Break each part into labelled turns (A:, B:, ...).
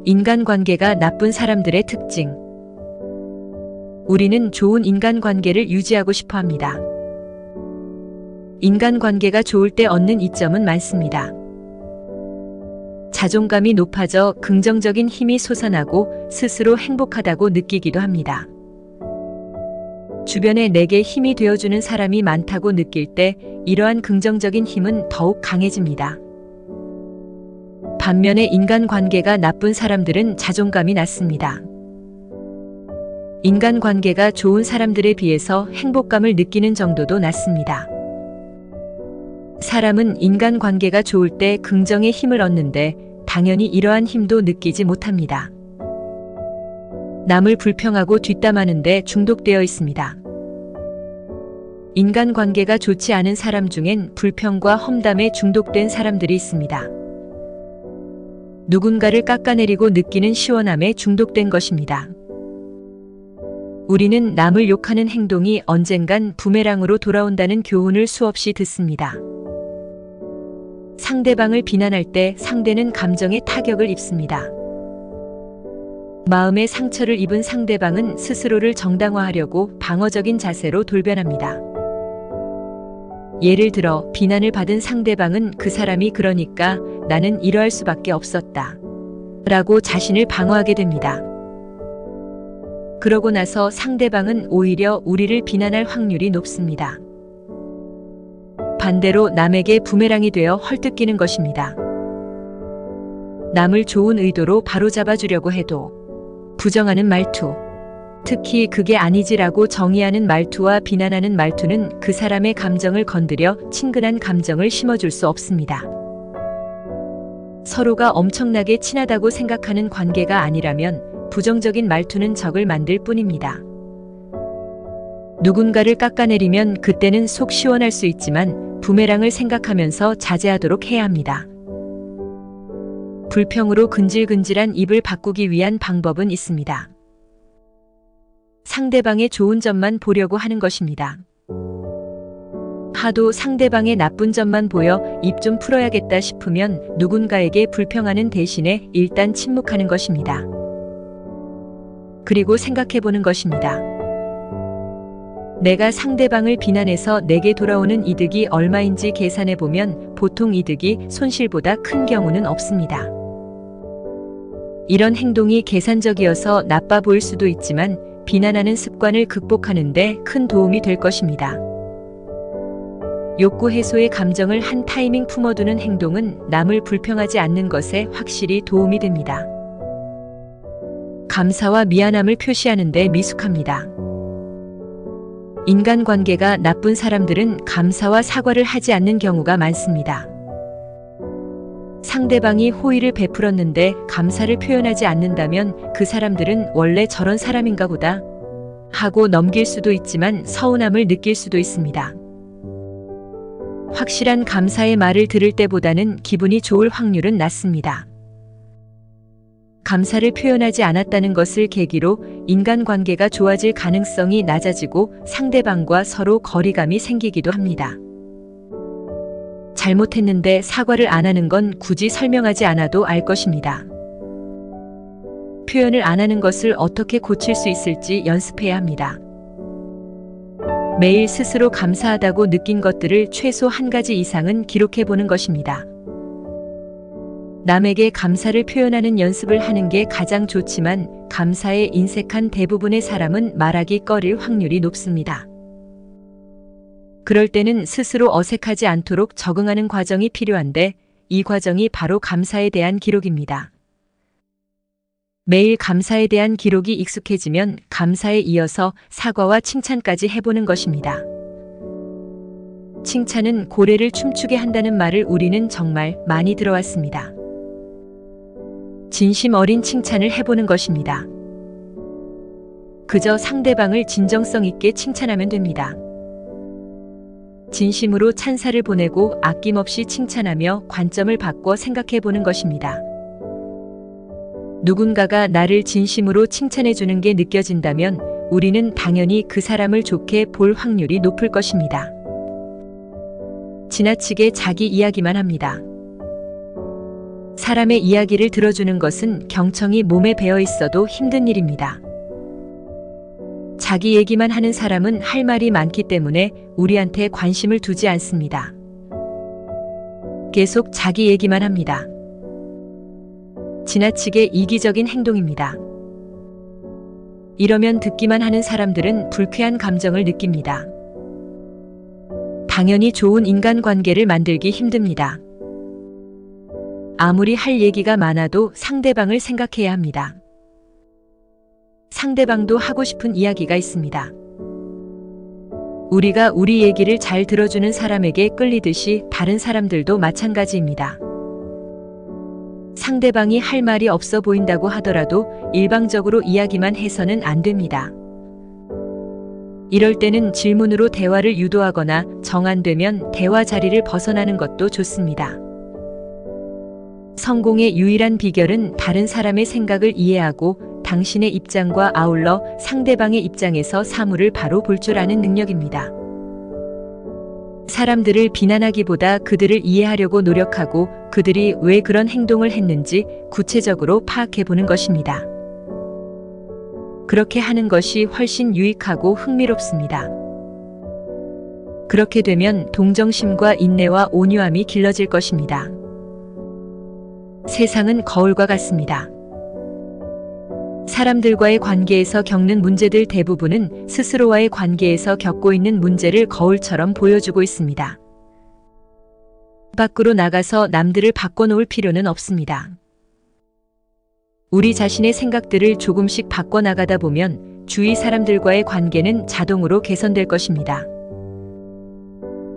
A: 인간관계가 나쁜 사람들의 특징. 우리는 좋은 인간관계를 유지하고 싶어 합니다. 인간관계가 좋을 때 얻는 이점은 많습니다. 자존감이 높아져 긍정적인 힘이 솟아나고 스스로 행복하다고 느끼기도 합니다. 주변에 내게 힘이 되어주는 사람이 많다고 느낄 때 이러한 긍정적인 힘은 더욱 강해집니다. 반면에 인간관계가 나쁜 사람들은 자존감이 낮습니다. 인간관계가 좋은 사람들에 비해서 행복감을 느끼는 정도도 낮습니다. 사람은 인간관계가 좋을 때 긍정의 힘을 얻는데 당연히 이러한 힘도 느끼지 못합니다. 남을 불평하고 뒷담하는데 중독되어 있습니다. 인간관계가 좋지 않은 사람 중엔 불평과 험담에 중독된 사람들이 있습니다. 누군가를 깎아내리고 느끼는 시원함에 중독된 것입니다. 우리는 남을 욕하는 행동이 언젠간 부메랑으로 돌아온다는 교훈을 수없이 듣습니다. 상대방을 비난할 때 상대는 감정에 타격을 입습니다. 마음의 상처를 입은 상대방은 스스로를 정당화하려고 방어적인 자세로 돌변합니다. 예를 들어 비난을 받은 상대방은 그 사람이 그러니까 나는 이러할 수밖에 없었다 라고 자신을 방어하게 됩니다. 그러고 나서 상대방은 오히려 우리를 비난할 확률이 높습니다. 반대로 남에게 부메랑이 되어 헐뜯기는 것입니다. 남을 좋은 의도로 바로잡아 주려고 해도 부정하는 말투, 특히 그게 아니지라고 정의하는 말투와 비난하는 말투는 그 사람의 감정을 건드려 친근한 감정을 심어줄 수 없습니다. 서로가 엄청나게 친하다고 생각하는 관계가 아니라면 부정적인 말투는 적을 만들 뿐입니다. 누군가를 깎아내리면 그때는 속 시원할 수 있지만 부메랑을 생각하면서 자제하도록 해야 합니다. 불평으로 근질근질한 입을 바꾸기 위한 방법은 있습니다. 상대방의 좋은 점만 보려고 하는 것입니다. 하도 상대방의 나쁜 점만 보여 입 좀 풀어야겠다 싶으면 누군가에게 불평하는 대신에 일단 침묵하는 것입니다. 그리고 생각해보는 것입니다. 내가 상대방을 비난해서 내게 돌아오는 이득이 얼마인지 계산해보면 보통 이득이 손실보다 큰 경우는 없습니다. 이런 행동이 계산적이어서 나빠 보일 수도 있지만 비난하는 습관을 극복하는 데 큰 도움이 될 것입니다. 욕구 해소의 감정을 한 타이밍 품어두는 행동은 남을 불평하지 않는 것에 확실히 도움이 됩니다. 감사와 미안함을 표시하는 데 미숙합니다. 인간관계가 나쁜 사람들은 감사와 사과를 하지 않는 경우가 많습니다. 상대방이 호의를 베풀었는데 감사를 표현하지 않는다면 그 사람들은 원래 저런 사람인가 보다 하고 넘길 수도 있지만 서운함을 느낄 수도 있습니다. 확실한 감사의 말을 들을 때보다는 기분이 좋을 확률은 낮습니다. 감사를 표현하지 않았다는 것을 계기로 인간관계가 좋아질 가능성이 낮아지고 상대방과 서로 거리감이 생기기도 합니다. 잘못했는데 사과를 안 하는 건 굳이 설명하지 않아도 알 것입니다. 표현을 안 하는 것을 어떻게 고칠 수 있을지 연습해야 합니다. 매일 스스로 감사하다고 느낀 것들을 최소 한 가지 이상은 기록해보는 것입니다. 남에게 감사를 표현하는 연습을 하는 게 가장 좋지만 감사에 인색한 대부분의 사람은 말하기 꺼릴 확률이 높습니다. 그럴 때는 스스로 어색하지 않도록 적응하는 과정이 필요한데 이 과정이 바로 감사에 대한 기록입니다. 매일 감사에 대한 기록이 익숙해지면 감사에 이어서 사과와 칭찬까지 해보는 것입니다. 칭찬은 고래를 춤추게 한다는 말을 우리는 정말 많이 들어왔습니다. 진심 어린 칭찬을 해보는 것입니다. 그저 상대방을 진정성 있게 칭찬하면 됩니다. 진심으로 찬사를 보내고 아낌없이 칭찬하며 관점을 바꿔 생각해보는 것입니다. 누군가가 나를 진심으로 칭찬해주는 게 느껴진다면 우리는 당연히 그 사람을 좋게 볼 확률이 높을 것입니다. 지나치게 자기 이야기만 합니다. 사람의 이야기를 들어주는 것은 경청이 몸에 배어 있어도 힘든 일입니다. 자기 얘기만 하는 사람은 할 말이 많기 때문에 우리한테 관심을 두지 않습니다. 계속 자기 얘기만 합니다. 지나치게 이기적인 행동입니다. 이러면 듣기만 하는 사람들은 불쾌한 감정을 느낍니다. 당연히 좋은 인간관계를 만들기 힘듭니다. 아무리 할 얘기가 많아도 상대방을 생각해야 합니다. 상대방도 하고 싶은 이야기가 있습니다. 우리가 우리 얘기를 잘 들어주는 사람에게 끌리듯이 다른 사람들도 마찬가지입니다. 상대방이 할 말이 없어 보인다고 하더라도 일방적으로 이야기만 해서는 안 됩니다. 이럴 때는 질문으로 대화를 유도하거나 정 안 되면 대화 자리를 벗어나는 것도 좋습니다. 성공의 유일한 비결은 다른 사람의 생각을 이해하고 당신의 입장과 아울러 상대방의 입장에서 사물을 바로 볼 줄 아는 능력입니다. 사람들을 비난하기보다 그들을 이해하려고 노력하고 그들이 왜 그런 행동을 했는지 구체적으로 파악해 보는 것입니다. 그렇게 하는 것이 훨씬 유익하고 흥미롭습니다. 그렇게 되면 동정심과 인내와 온유함이 길러질 것입니다. 세상은 거울과 같습니다. 사람들과의 관계에서 겪는 문제들 대부분은 스스로와의 관계에서 겪고 있는 문제를 거울처럼 보여주고 있습니다. 밖으로 나가서 남들을 바꿔놓을 필요는 없습니다. 우리 자신의 생각들을 조금씩 바꿔나가다 보면 주위 사람들과의 관계는 자동으로 개선될 것입니다.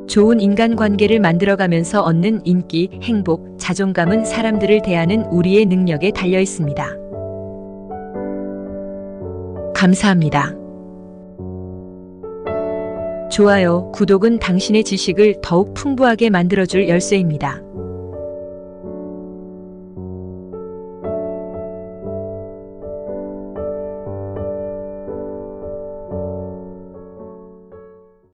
A: 좋은 인간관계를 만들어가면서 얻는 인기, 행복, 자존감은 사람들을 대하는 우리의 능력에 달려 있습니다. 감사합니다. 좋아요, 구독은 당신의 지식을 더욱 풍부하게 만들어줄 열쇠입니다.